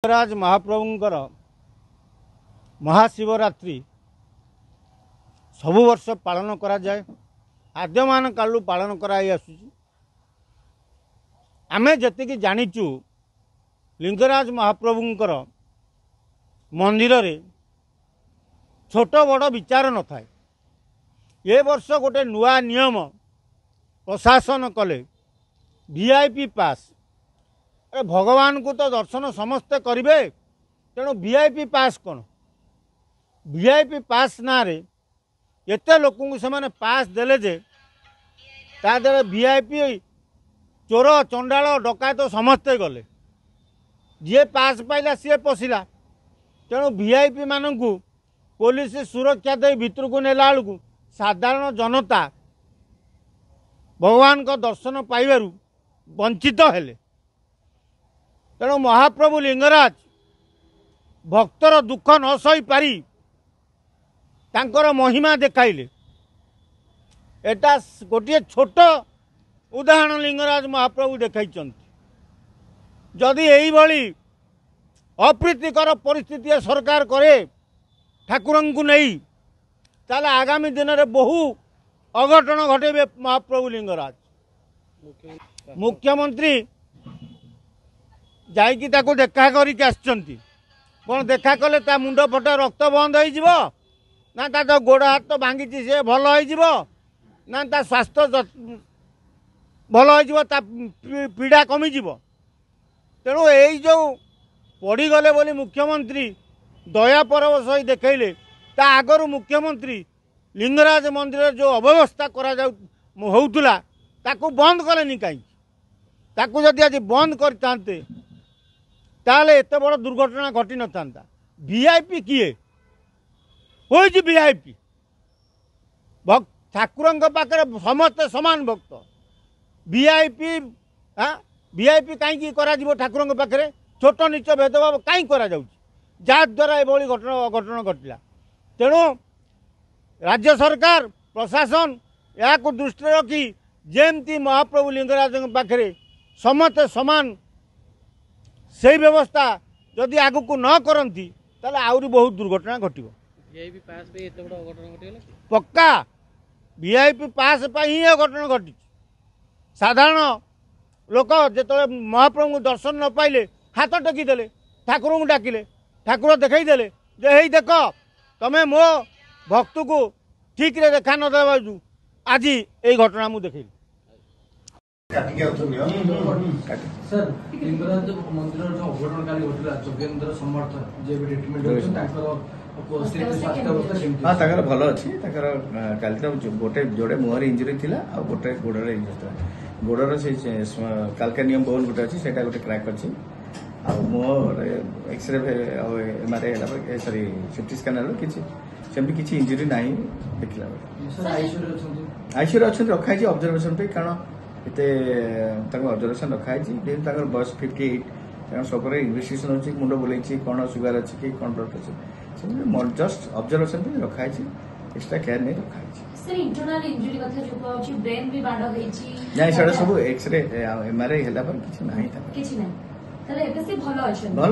लिंगराज महाप्रभुंकर महाशिवरात्रि सबु वर्ष पालन करा जाए। आद्यमान कालू पालन कराई आसुची। आमे जतिकी जानिचु लिंगराज महाप्रभुंकर मंदिर रे छोट बड़ विचार न थाए। ए वर्ष गोटे नुआ नियम प्रशासन कले वीआईपी पास। अरे भगवान को तो दर्शन समस्ते करेंगे, तेणु वीआईपी पास कौन? वीआईपी पास ना रे एते लोक से पास देले जे तादे वीआईपी चोर चंडाल डकायत तो समस्ते गले। जी पास पाइला सी पशिला। तेणु वीआईपी मानू पुलिस सुरक्षा दे भितर को नेला बेलू साधारण जनता भगवान को दर्शन पाइबारु वंचित हेले। तेणु महाप्रभु लिंगराज भक्तर दुख न सही पारी तांकर महिमा देखाइले। एटा गोटे छोट उदाहरण लिंगराज महाप्रभु देखाई। जदि यही भली अप्रीतिकर परिस्थिति सरकार करे ठाकुर को नहीं, ताले आगामी दिन में बहु अघटन घटेबे महाप्रभु लिंगराज। मुख्यमंत्री जाइकी ताको देखा करिक आछंती। कोन देखा कले ता मुंड फटा रक्त बंद होई जिवो ना ता तो गोड़ हाथ तो भांगी से भल होई जिवो ना ता स्वास्थ्य भल होई जिवो ता पीड़ा कमी जिवो। तेणु यही जो पड़ी गले बोली मुख्यमंत्री दया परवश होई देखैले। ता आगरु मुख्यमंत्री लिंगराज मंदिर जो अव्यवस्था करा जाउ होउतुला ताको बंद कलेनी काई? ताको जदि आज बंद करतांते ताले एत बड़ दुर्घटना घटी न था। वीआईपी किए होइछि? वीआईपी भक्त ठाकुर पाखे समस्ते समान भक्त। वीआईपी वीआईपी कहीं करा ठाकुर पाखे छोट नीच भेदभाव कहीं करा द्वारा एभली घटना घटला। तेणु राज्य सरकार प्रशासन या दृष्टि रखी जेमती महाप्रभु लिंगराज पाखे समस्ते समान से व्यवस्था जदि आगु को न करती ताले आउरी बहुत दुर्घटना घटिबो। पक्का वीआईपी पास ही घटना घटी। साधारण लोक जो महाप्रभु दर्शन न पाइले हाथ टेकीदेले, ठाकुर को डाकिले, ठाकुर देखई देले जे हे देख तमें मो भक्त को ठीक रे देखा न देबाजू आज ये घटना मुझे देखी। सर लिंगराज मंदिर जो अघटन काली घटला जोगेंद्र समर्थ जे ट्रीटमेंट होछ ताकर स्वास्थ्य अवस्था हां ताकर भलो अछि। ताकर काली तो गोटे जोड़े मुहर इंजरी थिला आ गोटे गोडर इंजरी था। गोडर से काल्केनियम बोन गोटे अछि सेटा गोटे क्रैक अछि आ मुहर एक्सरे एमआरआई हला सॉरी सीटी स्कैन हला किछि सेमि किछि इंजरी नाही देखला। सर आईसीयू अछन रखाई छी ऑब्जर्वेशन पे कारण इते ऑब्जर्वेशन रखाई बयस 58 सब इन्वेस्टिगेशन होची मुंड बोले कौन सुगर अच्छी कि कौन ब्लड प्रेशर जस्ट ऑब्जर्वेशन पे रखाई एक्स्ट्रा केयर नहीं रखाई। सर इंटरनल इंजरी कथा जो कहउची ब्रेन भी बांड होईची नहीं सेटा सब एक्सरे एमआरआई हला पर किछ नाही था किछ नहीं तले एबे से भलो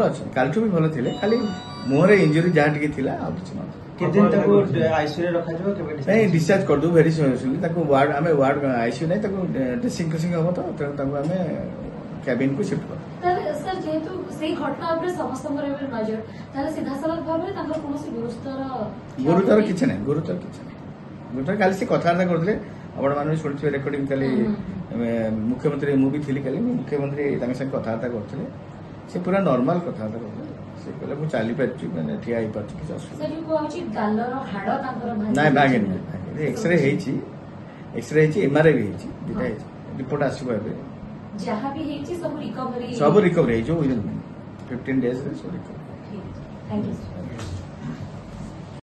अछन कालटू भी भलो थिले खाली मुहरे इंजरी जहाँ टिके थिला आ किछ न कितने तक आईसीयू रे रखा जो केबे नहीं डिस्चार्ज कर दो वेरी सुन ताको वार्ड हमें वार्ड आईसीयू नहीं ताको ड्रेसिंग ड्रेसिंग हो तो ताको हमें कैबिन को शिफ्ट कर। ताले सर जेतु सेही घटना ऊपर समस्त रे नजर ताले सीधा सलत भाबरे तांकर कोनोसी गुरुतर किछ नहीं गुरुतर काली से कथार्ता करथले आपण माने सुनथिबे रिकॉर्डिंग काली मुख्यमंत्री मु भी थिली काली मुख्यमंत्री तांके संग कथार्ता करथले से पूरा नॉर्मल कथार्ता करथले से कहले मु चाली पारछि माने ठिया ही पारछि कि सर जो कहउची गालर हाड़ तांकर नहीं भागे एक्सरे हेची एमआरआई भी हेची दिटा हेची रिपोर्ट आसीबो एबे जहां भी हेची सब रिकवरी हे जो 15 डेज रे सब रिकवरी। Thank you sir.